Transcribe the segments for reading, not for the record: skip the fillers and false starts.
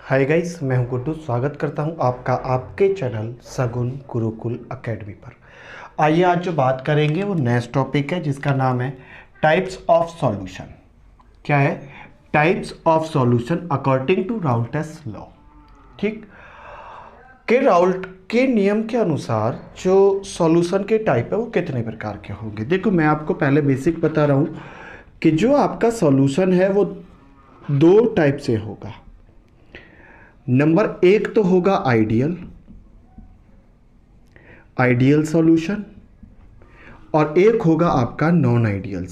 Hi guys, मैं हूं गुड्डू। स्वागत करता हूं आपका आपके चैनल सगुन गुरुकुल एकेडमी पर। आइए आज जो बात करेंगे वो नेक्स्ट टॉपिक है जिसका नाम है टाइप्स ऑफ सॉल्यूशन। क्या है? Types of solution according to Raoult's law. ठीक, के राउल्ट के नियम के अनुसार जो सॉल्यूशन के टाइप है वो कितने प्रकार के होंगे। देखो, मैं आपको पहले बेसिक बता रहा हूं कि जो आपका सॉल्यूशन है वो दो टाइप से होगा। नंबर एक तो होगा आइडियल आइडियल सॉल्यूशन और एक होगा आपका नॉन आइडियल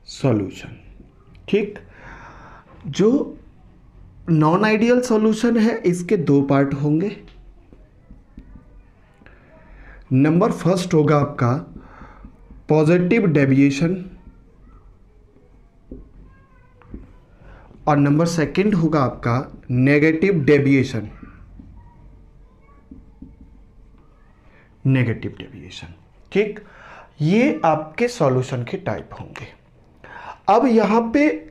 सॉल्यूशन। ठीक, जो नॉन आइडियल सॉल्यूशन है इसके दो पार्ट होंगे। नंबर फर्स्ट होगा आपका पॉजिटिव डेविएशन और नंबर सेकंड होगा आपका नेगेटिव डेविएशन। ठीक, ये आपके सॉल्यूशन के टाइप होंगे। अब यहां पे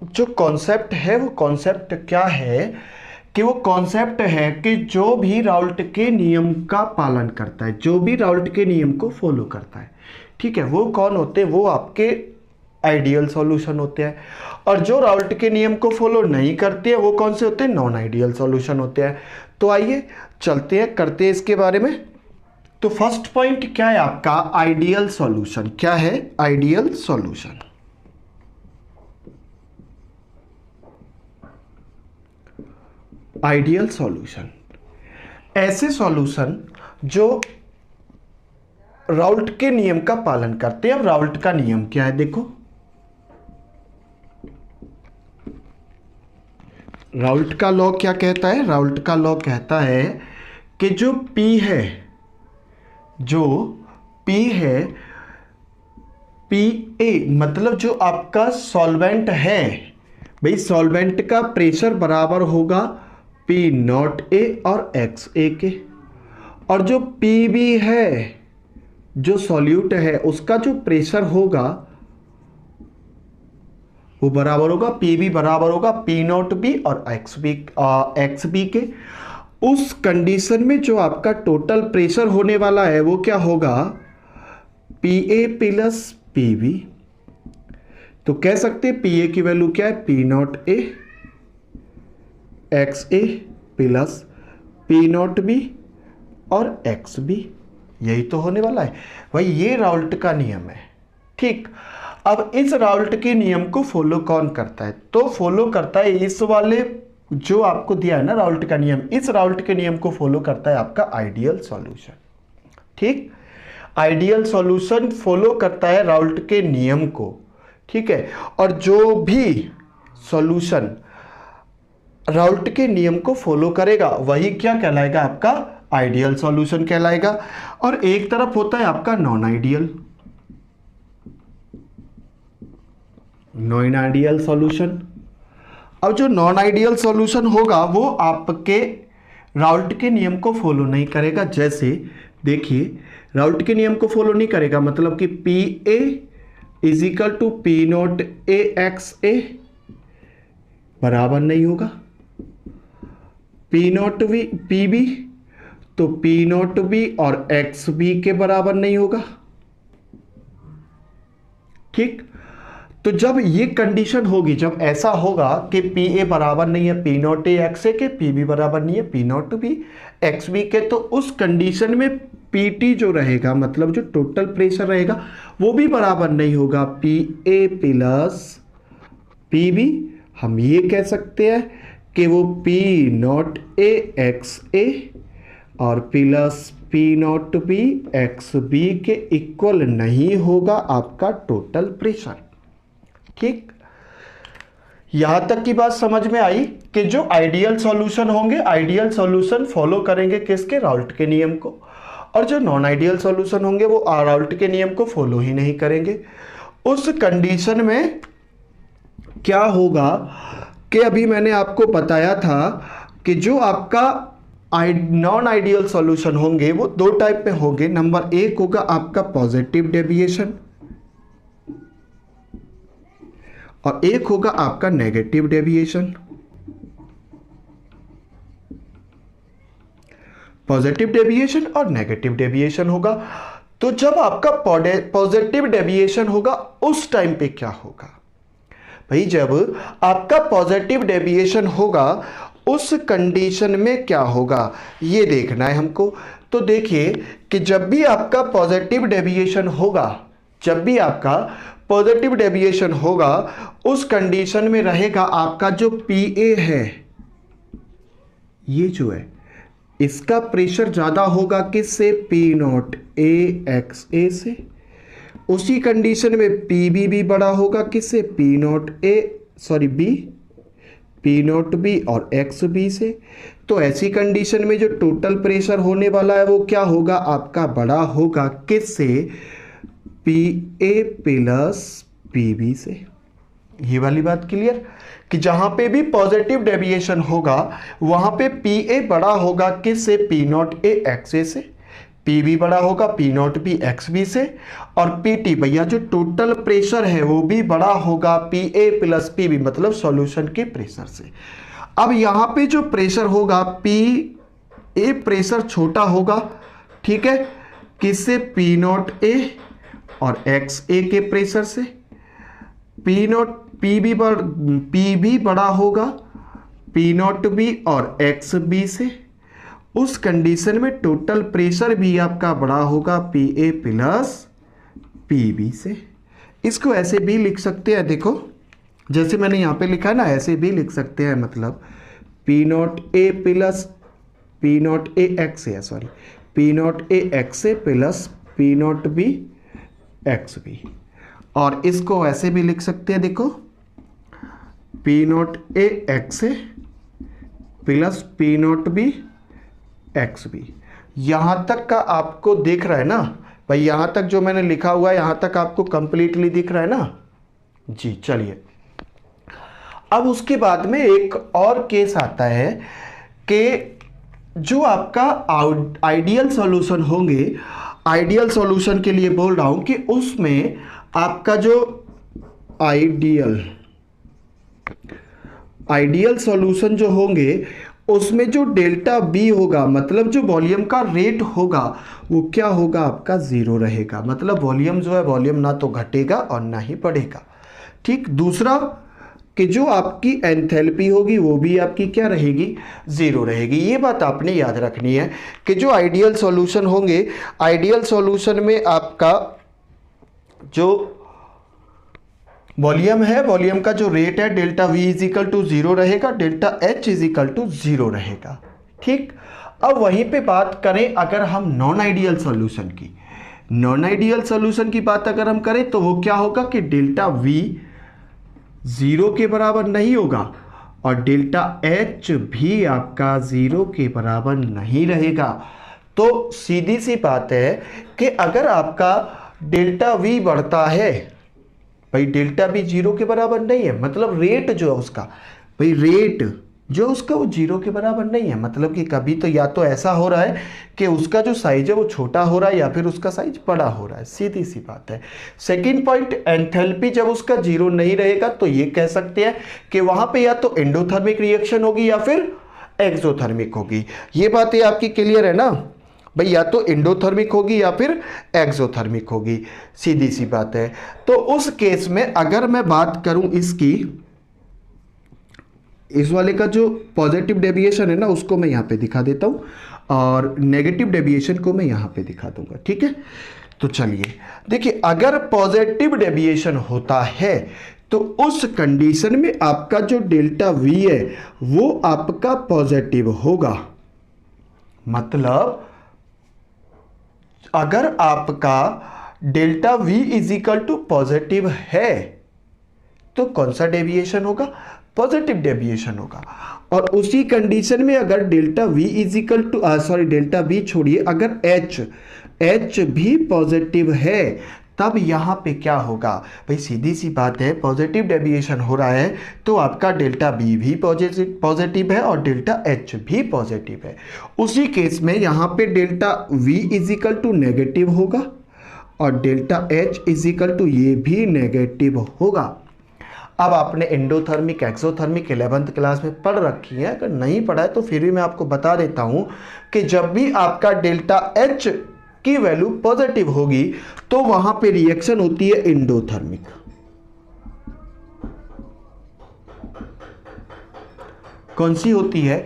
जो कॉन्सेप्ट है वो कॉन्सेप्ट क्या है कि वो कॉन्सेप्ट है कि जो भी राउल्ट के नियम का पालन करता है, जो भी राउल्ट के नियम को फॉलो करता है, ठीक है, वो कौन होते हैं? वो आपके आइडियल सॉल्यूशन होते हैं। और जो राउल्ट के नियम को फॉलो नहीं करते हैं वो कौन से होते हैं? नॉन आइडियल सॉल्यूशन होते हैं। तो आइए चलते हैं, करते हैं इसके बारे में। तो फर्स्ट पॉइंट क्या है आपका? Ideal solution. क्या है? Ideal solution. आइडियल सॉल्यूशन ऐसे सॉल्यूशन जो राउल्ट के नियम का पालन करते हैं। अब राउल्ट का नियम क्या है? देखो, राउल्ट का लॉ क्या कहता है? राउल्ट का लॉ कहता है कि जो P है PA, मतलब जो आपका सॉल्वेंट है, भाई सॉल्वेंट का प्रेशर बराबर होगा P0A और XA के। और जो PB है, जो सॉल्यूट है, उसका जो प्रेशर होगा वो बराबर होगा PB बराबर होगा P0B और XB के। उस कंडीशन में जो आपका टोटल प्रेशर होने वाला है वो क्या होगा? PA plus PB। तो कह सकते हैं PA की वैल्यू क्या है? P0A XA प्लस P0B और XB। यही तो होने वाला है भाई, ये राउल्ट का नियम है। ठीक, अब इस राउल्ट के नियम को फॉलो कौन करता है? तो फॉलो करता है इस वाले जो आपको दिया है ना राउल्ट का नियम, इस राउल्ट के नियम को फॉलो करता है आपका आइडियल सॉल्यूशन। ठीक, आइडियल सॉल्यूशन फॉलो करता है राउल्ट के नियम को। ठीक है, और जो भी सॉल्यूशन राउल्ट के नियम को फॉलो करेगा वही क्या कहलाएगा? आपका आइडियल सॉल्यूशन कहलाएगा। और एक तरफ होता है आपका नॉन आइडियल सॉल्यूशन। अब जो नॉन आइडियल सॉल्यूशन होगा वो आपके राउल्ट के नियम को फॉलो नहीं करेगा। जैसे देखिए, राउल्ट के नियम को फॉलो नहीं करेगा मतलब कि PA is equal to P0A XA बराबर नहीं होगा। P0B PB तो P0B और XB के बराबर नहीं होगा। ठीक, तो जब ये कंडीशन होगी, जब ऐसा होगा कि PA बराबर नहीं है P0A XA के, PB बराबर नहीं है P0B XB के, तो उस कंडीशन में PT जो रहेगा, मतलब जो टोटल प्रेशर रहेगा वो भी बराबर नहीं होगा PA प्लस PB। हम ये कह सकते हैं कि वो P0A XA और प्लस P0B XB के इक्वल नहीं होगा आपका टोटल प्रेशर। ठीक, यहां तक की बात समझ में आई कि जो आइडियल सॉल्यूशन होंगे, आइडियल सॉल्यूशन फॉलो करेंगे किसके? राउल्ट के नियम को। और जो नॉन आइडियल सॉल्यूशन होंगे वो राउल्ट के नियम को फॉलो ही नहीं करेंगे। उस कंडीशन में क्या होगा कि अभी मैंने आपको बताया था कि जो आपका नॉन आइडियल सॉल्यूशन होंगे वो दो टाइप में होंगे। नंबर एक होगा आपका पॉजिटिव डेविएशन और एक होगा आपका नेगेटिव डेविएशन। पॉजिटिव डेविएशन और नेगेटिव डेविएशन होगा। तो जब आपका पॉजिटिव डेविएशन होगा उस टाइम पे क्या होगा भाई, जब आपका पॉजिटिव डेविएशन होगा उस कंडीशन में क्या होगा ये देखना है हमको। तो देखिए कि जब भी आपका पॉजिटिव डेविएशन होगा, जब भी आपका पॉजिटिव डेविएशन होगा उस कंडीशन में रहेगा आपका जो पीए है, ये जो है इसका प्रेशर ज्यादा होगा किससे, P naught A X A से। उसी कंडीशन में पीबी भी बड़ा होगा किससे, P naught B, P naught B और एक्स बी से। तो ऐसी कंडीशन में जो टोटल प्रेशर होने वाला है वो क्या होगा आपका, बड़ा होगा किससे, P A plus P B से। ये वाली बात क्लियर कि जहां पे भी पॉजिटिव डेविएशन होगा वहां पे पी ए बड़ा होगा किससे, P naught A X A से, पी बी बड़ा होगा P naught B X B से, और पी टी भैया जो टोटल प्रेशर है वो भी बड़ा होगा P A plus P B, मतलब सॉल्यूशन के प्रेशर से। अब यहां पे जो प्रेशर होगा पी ए प्रेशर छोटा होगा, ठीक है, किससे, पी नॉट ए और एक्स ए के प्रेशर से। पी नॉट पी बी बड़ा होगा पी नॉट बी और एक्स बी से। उस कंडीशन में टोटल प्रेशर भी आपका बड़ा होगा P A plus P B से। इसको ऐसे भी लिख सकते हैं, देखो जैसे मैंने यहां पे लिखा है ना, ऐसे भी लिख सकते हैं, मतलब P naught A plus P naught A X है, sorry P naught A X A plus P naught B X B. और इसको ऐसे भी लिख सकते हैं, देखो P naught A X A plus P naught B X B. यहां तक का आपको दिख रहा है ना भाई, यहां तक जो मैंने लिखा हुआ है यहां तक आपको कंप्लीटली दिख रहा है ना जी। चलिए अब उसके बाद में एक और केस आता है कि जो आपका आइडियल सॉल्यूशन होंगे, आइडियल सॉल्यूशन के लिए बोल रहा हूं कि उसमें आपका जो आइडियल सॉल्यूशन जो होंगे उसमें जो डेल्टा बी होगा, मतलब जो वॉल्यूम का रेट होगा वो क्या होगा आपका, जीरो रहेगा। मतलब वॉल्यूम जो है, वॉल्यूम ना तो घटेगा और ना ही बढ़ेगा, ठीक। दूसरा कि जो आपकी एंथैल्पी होगी वो भी आपकी क्या रहेगी, जीरो रहेगी। ये बात आपने याद रखनी है कि जो आइडियल सॉल्यूशन होंगे, आइडियल सॉल्यूशन में आपका जो वॉल्यूम है, वॉल्यूम का जो रेट है delta V is equal to zero रहेगा, delta H is equal to zero रहेगा, ठीक। अब वहीं पे बात करें अगर हम नॉन आइडियल सॉल्यूशन की, नॉन आइडियल सॉल्यूशन की बात अगर हम करें तो वो क्या होगा कि डेल्टा वी जीरो के बराबर नहीं होगा और डेल्टा एच भी आपका जीरो के बराबर नहीं रहेगा। तो सीधी सी बात है कि अगर आपका डेल्टा वी बढ़ता है भाई, डेल्टा भी जीरो के बराबर नहीं है, मतलब रेट जो है उसका भाई, रेट जो उसका वो जीरो के बराबर नहीं है। मतलब कि कभी तो या तो ऐसा हो रहा है कि उसका जो साइज है वो छोटा हो रहा है या फिर उसका साइज बड़ा हो रहा है, सीधी सी बात है। सेकंड पॉइंट, एंथैल्पी जब उसका जीरो नहीं रहेगा तो ये कह सकते हैं कि वहां पे या तो एंडोथर्मिक रिएक्शन होगी या फिर एक्सोथर्मिक होगी। ये बातें आपकी क्लियर है ना भाई, या तो एंडोथर्मिक होगी या फिर एक्सोथर्मिक होगी, सीधी सी बात है। तो उस केस में अगर मैं बात करूं इसकी, इस वाले का जो पॉजिटिव डेविएशन है ना उसको मैं यहां पे दिखा देता हूं और नेगेटिव डेविएशन को मैं यहां पे दिखा दूंगा, ठीक है। तो चलिए देखिए, अगर पॉजिटिव डेविएशन होता है तो उस कंडीशन में आपका जो डेल्टा वी है वो आपका पॉजिटिव होगा। मतलब अगर आपका delta V is equal to positive है तो कौन सा डेविएशन होगा, पॉजिटिव डेविएशन होगा। और उसी कंडीशन में अगर delta V is equal to delta V छोड़िए, अगर एच भी पॉजिटिव है तब यहां पे क्या होगा भाई, सीधी सी बात है, पॉजिटिव डेविएशन हो रहा है तो आपका डेल्टा बी भी पॉजिटिव है और डेल्टा एच भी पॉजिटिव है। उसी केस में यहां पे delta V is equal to negative होगा और delta H is equal to ये भी नेगेटिव होगा। अब आपने एंडोथर्मिक एक्सोथर्मिक 11th क्लास में पढ़ रखी है, अगर नहीं पढ़ा है तो फिर भी मैं आपको बता देता हूं कि जब भी आपका डेल्टा एच की वैल्यू पॉजिटिव होगी तो वहां पे रिएक्शन होती है एंडोथर्मिक। कौन सी होती है?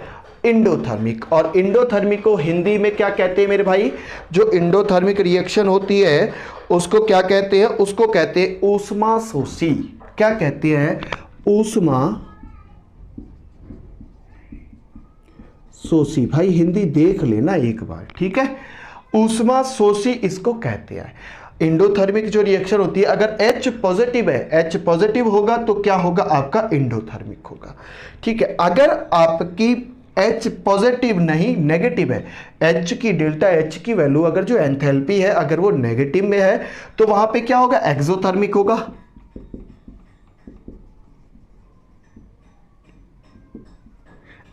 एंडोथर्मिक। और एंडोथर्मिक को हिंदी में क्या कहते हैं मेरे भाई? जो एंडोथर्मिक रिएक्शन होती है उसको क्या कहते हैं? उसको कहते हैं ऊष्मा शोषी। क्या कहते हैं? ऊष्मा शोषी। भाई हिंदी देख लेना एक बार, ठीक है? ऊष्मा शोषी इसको कहते हैं। एंडोथर्मिक जो रिएक्शन होती है, अगर H पॉजिटिव है, H पॉजिटिव होगा तो क्या होगा? आपका एंडोथर्मिक होगा, ठीक है? अगर आपकी H पॉजिटिव नहीं नेगेटिव है, H की डेल्टा H की वैल्यू अगर जो एंथैल्पी है अगर वो नेगेटिव में है तो वहां पे क्या होगा? एक्सोथर्मिक होगा।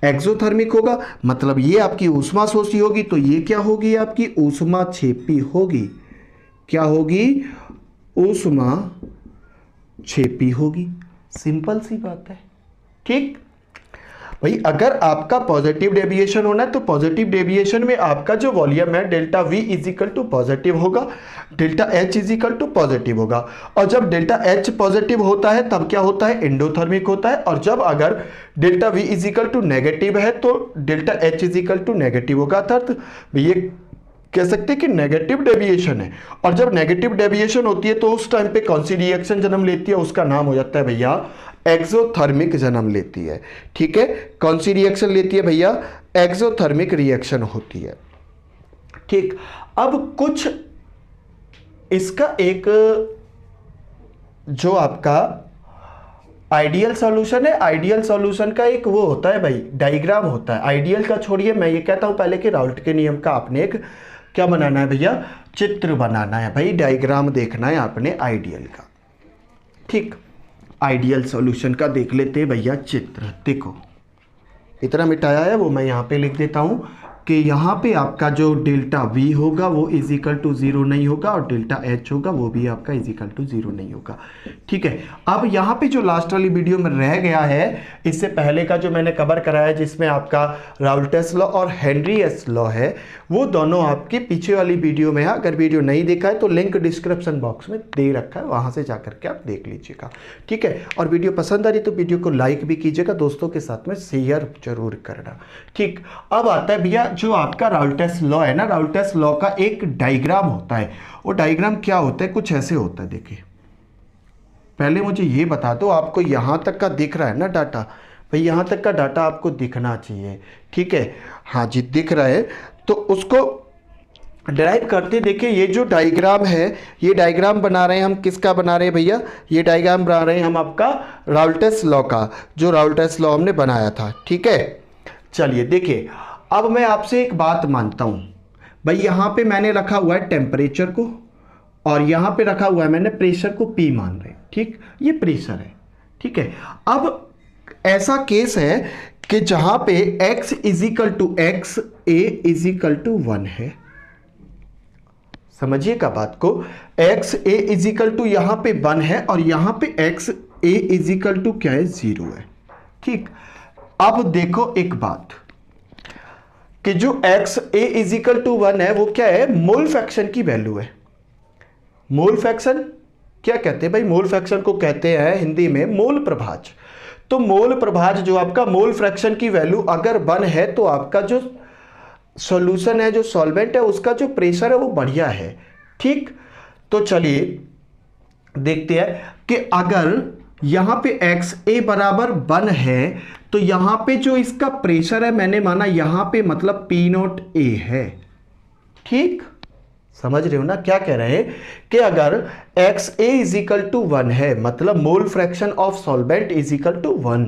एक्सोथर्मिक होगा, मतलब ये आपकी ऊष्मा शोषी होगी, तो ये क्या होगी? आपकी ऊष्मा छेपी होगी। क्या होगी? ऊष्मा छेपी होगी। सिंपल सी बात है, ठीक भाई। अगर आपका पॉजिटिव डेविएशन होना है तो पॉजिटिव डेविएशन में आपका जो वॉल्यूम है delta V is equal to positive होगा, delta H is equal to positive होगा। और जब डेल्टा H पॉजिटिव होता है तब क्या होता है? एंडोथर्मिक होता है। और जब अगर delta V is equal to negative है तो delta H is equal to negative होगा। अर्थात ये कह सकते हैं कि नेगेटिव डेविएशन है। और जब नेगेटिव डेविएशन होती है तो उस टाइम पे कौन सी रिएक्शन जन्म लेती है? उसका नाम हो जाता है भैया एक्सोथर्मिक जन्म लेती है, ठीक है? कौन सी रिएक्शन लेती है भैया? एक्सोथर्मिक रिएक्शन होती है, ठीक। अब कुछ इसका एक जो आपका आइडियल सॉल्यूशन है, आइडियल सॉल्यूशन का एक वो होता है भाई, डायग्राम होता है। आइडियल का छोड़िए, मैं ये कहता हूं पहले कि राउल्ट के नियम का आपने एक क्या बनाना है भैया? चित्र बनाना है भाई, डायग्राम देखना है आपने आइडियल का, ठीक। आइडियल सॉल्यूशन का देख लेते हैं भैया चित्र। देखो इतना मिटाया है वो मैं यहाँ पे लिख देता हूँ कि यहाँ पे आपका जो डेल्टा V होगा वो इज इक्वल टू 0 नहीं होगा और डेल्टा H होगा वो भी आपका इज इक्वल टू 0 नहीं होगा, ठीक है। अब यहाँ पे जो लास्ट वाली वीडियो में रह गया है, इससे पहले का जो मैंने कवर कराया जिसमें आपका राउल्टेस लॉ और हेनरियस लॉ है, वो दोनों आपके पीछे वाली वीडियो में है। अगर वीडियो नहीं देखा है तो लिंक डिस्क्रिप्शन बॉक्स में दे रखा है, वहाँ से जा करके आप देख लीजिएगा, ठीक है। और वीडियो पसंद आ रही तो वीडियो को लाइक भी कीजिएगा, दोस्तों के साथ में शेयर जरूर करना, ठीक। अब आता है भैया जो आपका राउल्टेस लॉ है ना, राउल्टेस लॉ का एक डायग्राम होता है। वो डायग्राम क्या होता है? कुछ ऐसे होता है। देखिए पहले मुझे ये बता दो, आपको यहां तक का दिख रहा है ना डाटा? भाई यहां तक का डाटा आपको दिखना चाहिए, ठीक है? हाँ जी दिख रहा है, तो उसको ड्राइव करते देखिए। ये जो डायग्राम है, ये डायग्राम बना रहे हैं हम, किसका बना रहे हैं भैया? ये डायग्राम बना रहे हैं हम आपका राउल्टेस लॉ का, जो राउल्टेस लॉ हमने बनाया था, ठीक है। चलिए देखिए, अब मैं आपसे एक बात मानता हूं भाई, यहां पे मैंने रखा हुआ है टेम्परेचर को और यहां पे रखा हुआ है मैंने प्रेशर को P मान रहे, ठीक। ये प्रेशर है, ठीक है। अब ऐसा केस है कि जहां पे x is equal to x, a is equal to 1 है। समझिएगा बात को, x a is equal to यहां पे 1 है और यहां पे x a is equal to क्या है? 0 है, ठीक। अब देखो एक बात कि जो x a is equal to 1 है वो क्या है? मोल फ्रैक्शन की वैल्यू है। मोल फ्रैक्शन क्या कहते हैं भाई? मोल फ्रैक्शन को कहते हैं हिंदी में मोल प्रभाज। तो मोल प्रभाज जो आपका मोल फ्रैक्शन की वैल्यू अगर 1 है तो आपका जो सॉल्यूशन है, जो सॉल्वेंट है, उसका जो प्रेशर है वो बढ़िया है, ठीक। तो चलिए देखते हैं कि अगर यहां पे x a बराबर 1 है तो यहां पे जो इसका प्रेशर है मैंने माना यहां पे मतलब P0 A है, ठीक। समझ रहे हो ना क्या कह रहे हैं? कि अगर x a is equal to 1 है मतलब mole fraction of solvent is equal to 1,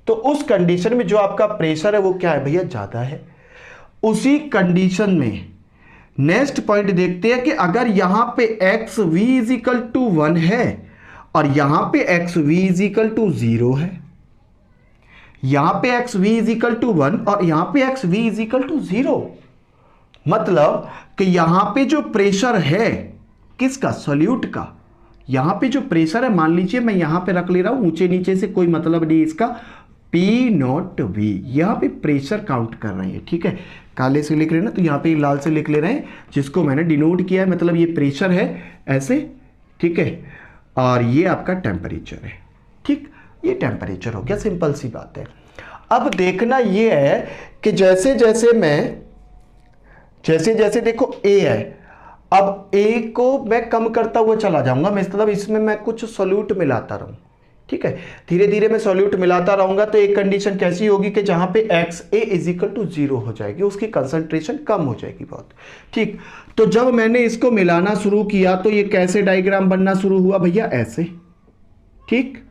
तो उस कंडीशन में जो आपका प्रेशर है वो क्या है भैया? ज्यादा है। उसी कंडीशन में नेक्स्ट पॉइंट देखते हैं कि अगर यहां पे X V is equal to 1 है और यहां पे X V is equal to 0 है, यहां पे X V is equal to 1 और यहां पे X V is equal to 0, मतलब कि यहां पे जो प्रेशर है किसका? सॉल्यूट का, यहाँ पे जो प्रेशर है मान लीजिए मैं यहाँ पे रख ले रहा हूँ, ऊंचे नीचे से कोई मतलब नहीं इसका, पी नॉट वी, यहाँ पे प्रेशर काउंट कर रहे हैं, ठीक है। काले से लिख रहे हैं ना, तो यहाँ पे लाल से लिख ले रहे हैं, जिसको मैंने डिनोट किया है, मतलब ये प्रेशर है ऐसे, ठीक है, और ये आपका टेम्परेचर है, ठीक। ये टेम्परेचर हो गया, सिंपल सी बात है। अब देखना ये है कि जैसे जैसे देखो ए है, अब ए को मैं कम करता हुआ चला जाऊंगा, मतलब इसमें मैं कुछ सॉल्यूट मिलाता रहूं, ठीक है, धीरे धीरे मैं सॉल्यूट मिलाता रहूंगा, तो एक कंडीशन कैसी होगी कि जहां पे X A is equal to 0 हो जाएगी, उसकी कंसंट्रेशन कम हो जाएगी बहुत, ठीक। तो जब मैंने इसको मिलाना शुरू किया तो ये कैसे डायग्राम बनना शुरू हुआ भैया, ऐसे, ठीक।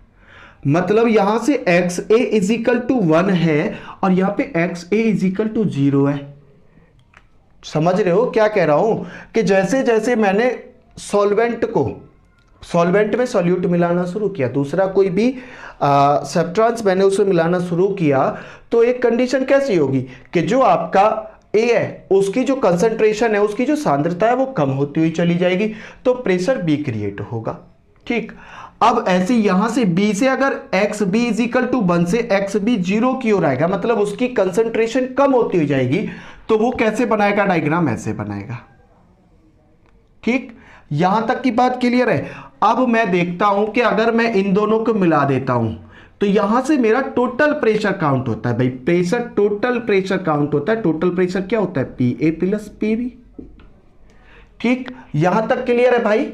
मतलब यहां से X A is equal to 1 है और यहां पे X A is equal to 0 है। समझ रहे हो क्या कह रहा हूं, कि जैसे जैसे मैंने सॉल्वेंट में सॉल्यूट मिलाना शुरू किया, दूसरा कोई भी सब्सटेंस मैंने उसमें मिलाना शुरू किया, तो एक कंडीशन कैसी होगी कि जो आपका ए है उसकी जो कंसंट्रेशन है, उसकी जो सांद्रता है वो कम होती हुई चली जाएगी, तो प्रेशर बी क्रिएट होगा, ठीक। अब ऐसे यहां से बी से अगर X B is equal to 1 से एक्स बी 0 की ओर आएगा, मतलब उसकी कंसंट्रेशन कम होती हुई जाएगी, तो वो कैसे बनाएगा डायग्राम, ऐसे बनाएगा, ठीक। यहां तक की बात क्लियर है। अब मैं देखता हूं कि अगर मैं इन दोनों को मिला देता हूं तो यहां से मेरा टोटल प्रेशर काउंट होता है भाई, प्रेशर टोटल प्रेशर काउंट होता है। टोटल प्रेशर क्या होता है, P A plus P B, ठीक। यहां तक क्लियर है भाई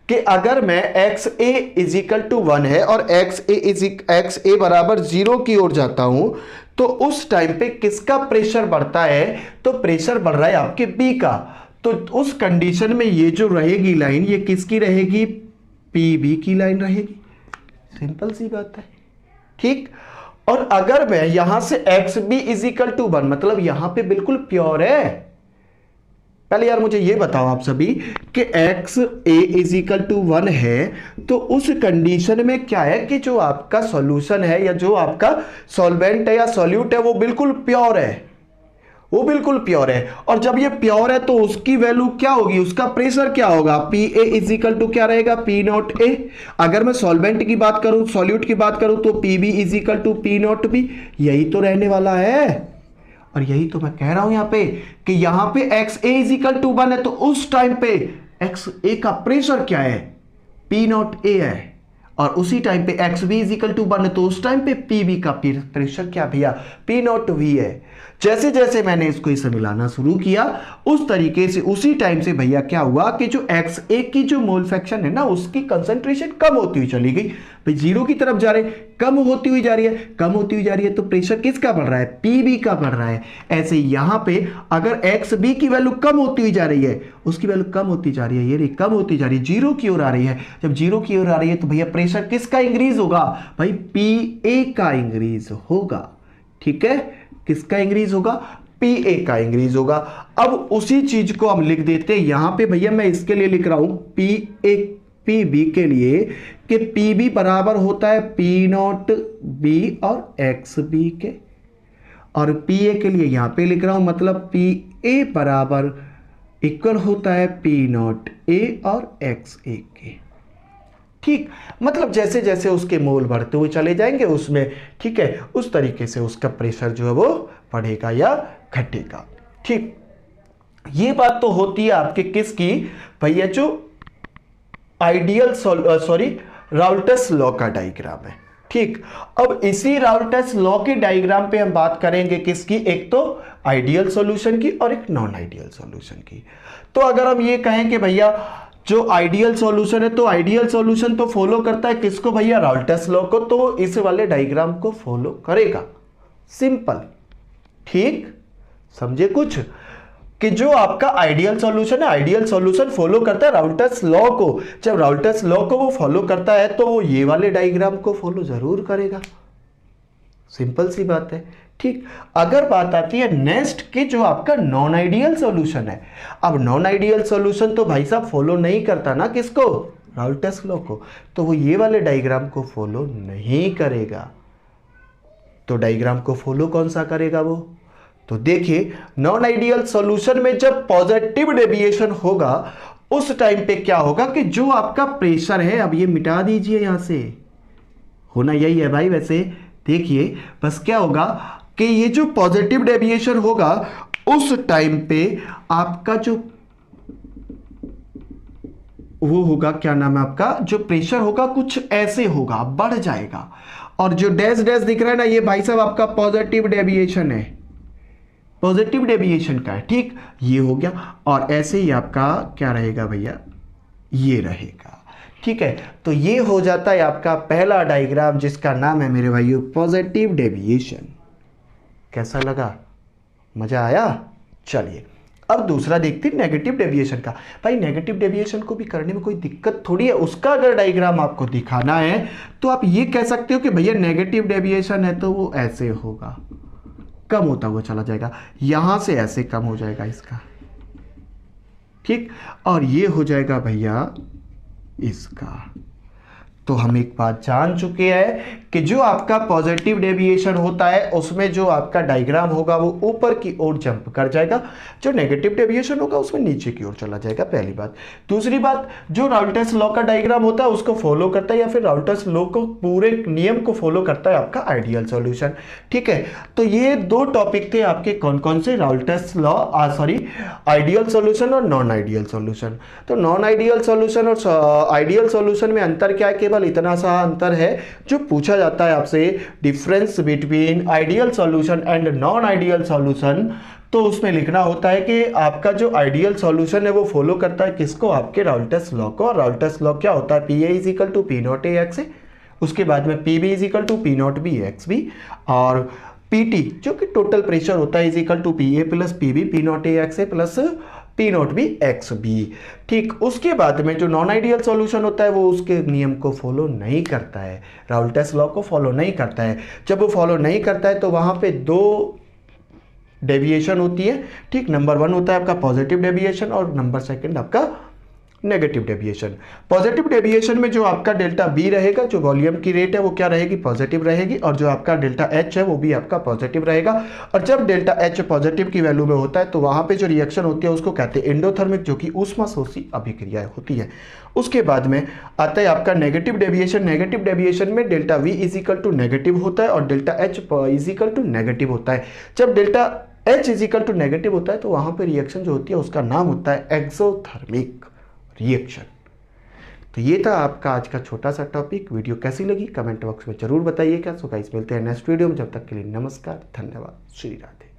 कि अगर मैं X A is equal to 1 है और एक्स ए बराबर 0 की ओर जाता हूं, तो उस टाइम पे किसका प्रेशर बढ़ता है, तो प्रेशर बढ़ रहा है आपके बी का। तो उस कंडीशन में ये जो रहेगी लाइन, ये किसकी रहेगी, पी बी की लाइन रहेगी, सिंपल सी बात है, ठीक। और अगर मैं यहां से X B is equal to 1, मतलब यहां पे बिल्कुल प्योर है। पहले यार मुझे ये बताओ आप सभी कि X A is equal to 1 है, तो उस कंडीशन में क्या है कि जो आपका सॉल्यूशन है या जो आपका सॉल्वेंट है या सॉल्यूट है वो बिल्कुल प्योर है, वो बिल्कुल प्योर है। और जब ये प्योर है तो उसकी वैल्यू क्या होगी, उसका प्रेशर क्या होगा, P A is equal to क्या रहेगा, पी नॉट ए। अगर मैं सॉल्वेंट की बात करूं, सॉल्यूट की बात करूं, तो P B is equal to P naught B, यही तो रहने वाला है। और यही तो मैं कह रहा हूं यहां पे कि यहां पे X A is equal to 1 है, तो उस टाइम पे एक्स ए का प्रेशर क्या है, पी नॉट ए है, और उसी टाइम पे X B is equal to 1 है, तो उस टाइम पे पी बी का प्रेशर क्या भैया, पी नॉट वी है। जैसे जैसे मैंने इसको इसे मिलाना शुरू किया, उस तरीके से उसी टाइम से भैया क्या हुआ कि जो एक्स ए की जो मोल फ्रैक्शन है ना, उसकी कंसंट्रेशन कम होती हुई चली गई भाई, 0 की तरफ जा रहे, कम होती हुई जा रही है, कम होती हुई जा रही है, तो प्रेशर किसका बढ़ रहा है, पी बी का बढ़ रहा है। ऐसे यहां पे अगर एक्स बी की वैल्यू कम होती हुई जा रही है, उसकी वैल्यू कम होती जा रही है, ये रही कम होती जा रही है, 0 की ओर आ रही है। जब 0 की ओर आ रही है तो भैया प्रेशर किसका इंक्रीज होगा, भाई पी ए का इंक्रीज होगा, ठीक है। किसका इंक्रीज होगा, पी ए का इंक्रीज होगा। अब उसी चीज को हम लिख देते हैं यहां पे भैया, मैं इसके लिए लिख रहा हूं पी ए पी बी के लिए कि पी बी बराबर होता है पी नॉट बी और एक्स बी के, और पी ए के लिए यहां पे लिख रहा हूं, मतलब पी ए बराबर इक्वल होता है पी नॉट ए और एक्स ए के, ठीक। मतलब जैसे जैसे उसके मोल बढ़ते हुए चले जाएंगे उसमें, ठीक है, उस तरीके से उसका प्रेशर जो है वो बढ़ेगा या घटेगा, ठीक। ये बात तो होती है आपके किसकी भैया, जो आइडियल राउल्टस लॉ का डायग्राम है, ठीक। अब इसी राउल्टस लॉ के डायग्राम पे हम बात करेंगे किसकी, एक तो आइडियल सॉल्यूशन की और एक नॉन आइडियल सॉल्यूशन की। तो अगर हम ये कहें कि भैया जो आइडियल सॉल्यूशन है, तो आइडियल सॉल्यूशन तो फॉलो करता है किसको भैया, राउल्टस लॉ को, तो इस वाले डायग्राम को फॉलो करेगा, सिंपल, ठीक। समझे कुछ कि जो आपका आइडियल सॉल्यूशन है, आइडियल सॉल्यूशन फॉलो करता है राउल्टस लॉ को। जब राउल्टस लॉ को वो फॉलो करता है तो वो ये वाले डायग्राम को फॉलो जरूर करेगा, सिंपल सी बात है, ठीक। अगर बात आती है नेक्स्ट कि जो आपका नॉन आइडियल सॉल्यूशन है, अब नॉन आइडियल सॉल्यूशन तो भाई साहब फॉलो नहीं करता ना किसको, राउल्टस लॉ को, तो वो ये वाले डायग्राम को फॉलो नहीं करेगा। तो डायग्राम को फॉलो कौन सा करेगा वो, तो देखिए नॉन आइडियल सॉल्यूशन में जब पॉजिटिव डेविएशन होगा उस टाइम पे क्या होगा कि जो आपका प्रेशर है, अब ये मिटा दीजिए यहां से, होना यही है भाई वैसे, देखिए बस क्या होगा कि ये जो पॉजिटिव डेविएशन होगा उस टाइम पे आपका जो वो होगा, क्या नाम है आपका, जो प्रेशर होगा कुछ ऐसे होगा, बढ़ जाएगा। और जो डैश डैश दिख रहा है ना, ये भाई साहब आपका पॉजिटिव डेविएशन है, पॉजिटिव डेविएशन का है, ठीक, ये हो गया। और ऐसे ही आपका क्या रहेगा भैया, ये रहेगा, ठीक है। तो ये हो जाता है आपका पहला डायग्राम जिसका नाम है मेरे भाइयों पॉजिटिव डेविएशन। कैसा लगा, मजा आया? चलिए अब दूसरा देखते हैं नेगेटिव डेविएशन का। भाई नेगेटिव डेविएशन को भी करने में कोई दिक्कत थोड़ी है, उसका अगर डायग्राम आपको दिखाना है तो आप ये कह सकते हो कि भैया नेगेटिव डेविएशन है तो वो ऐसे होगा, कम होता हुआ चला जाएगा, यहां से ऐसे कम हो जाएगा इसका, ठीक, और ये हो जाएगा भैया इसका। तो हम एक बात जान चुके हैं कि जो आपका पॉजिटिव डेविएशन होता है उसमें जो आपका डायग्राम होगा वो ऊपर की ओर जंप कर जाएगा, जो नेगेटिव डेविएशन होगा उसमें नीचे की ओर चला जाएगा, पहली बात। दूसरी बात, जो राउल्टर्स लॉ का डायग्राम होता है उसको फॉलो करता है, या फिर राउल्टर्स लॉ को पूरे नियम को फॉलो करता है आपका आइडियल सॉल्यूशन, ठीक है। तो ये दो टॉपिक थे आपके, कौन कौन से, राउल्टर्स लॉ, आइडियल सॉल्यूशन और नॉन आइडियल सॉल्यूशन। तो नॉन आइडियल सॉल्यूशन और आइडियल सॉल्यूशन में अंतर क्या है, केवल इतना सा अंतर है जो पूछा जाता है आपसे, difference between ideal solution and non ideal solution. तो उसमें लिखना होता है कि आपका जो आइडियल सॉल्यूशन है वो फॉलो करता है किसको, आपके राउल्टर्स लॉ को। और राउल्टर्स लॉ क्या होता है, P A is equal to P naught A X, उसके बाद में P B is equal to P naught B X B, और पी टी जो कि टोटल प्रेशर होता है is equal to P A plus P B P naught A X A plus P naught B X B, ठीक। उसके बाद में जो नॉन आइडियल सॉल्यूशन होता है वो उसके नियम को फॉलो नहीं करता है, राउल्टर्स लॉ को फॉलो नहीं करता है। जब वो फॉलो नहीं करता है तो वहां पे दो डेविएशन होती है, ठीक। नंबर वन होता है आपका पॉजिटिव डेविएशन और नंबर सेकंड आपका नेगेटिव डेविएशन। पॉजिटिव डेविएशन में जो आपका डेल्टा बी रहेगा, जो वॉल्यूम की रेट है वो क्या रहेगी, पॉजिटिव रहेगी, और जो आपका डेल्टा एच है वो भी आपका पॉजिटिव रहेगा। और जब डेल्टा एच पॉजिटिव की वैल्यू में होता है तो वहां पे जो रिएक्शन होती है उसको कहते हैं एंडोथर्मिक, जो कि ऊष्माशोषी अभिक्रिया होती है। उसके बाद में आता है आपका नेगेटिव डेविएशन। नेगेटिव डेविएशन में delta V is equal to negative होता है और delta H is equal to negative होता है। जब delta H is equal to negative होता है तो वहां पर रिएक्शन जो होती है उसका नाम होता है एक्सोथर्मिक रिएक्शन। तो ये था आपका आज का छोटा सा टॉपिक। वीडियो कैसी लगी कमेंट बॉक्स में जरूर बताइएगा। सो गाइस मिलते हैं नेक्स्ट वीडियो में, जब तक के लिए नमस्कार, धन्यवाद, श्री राधे।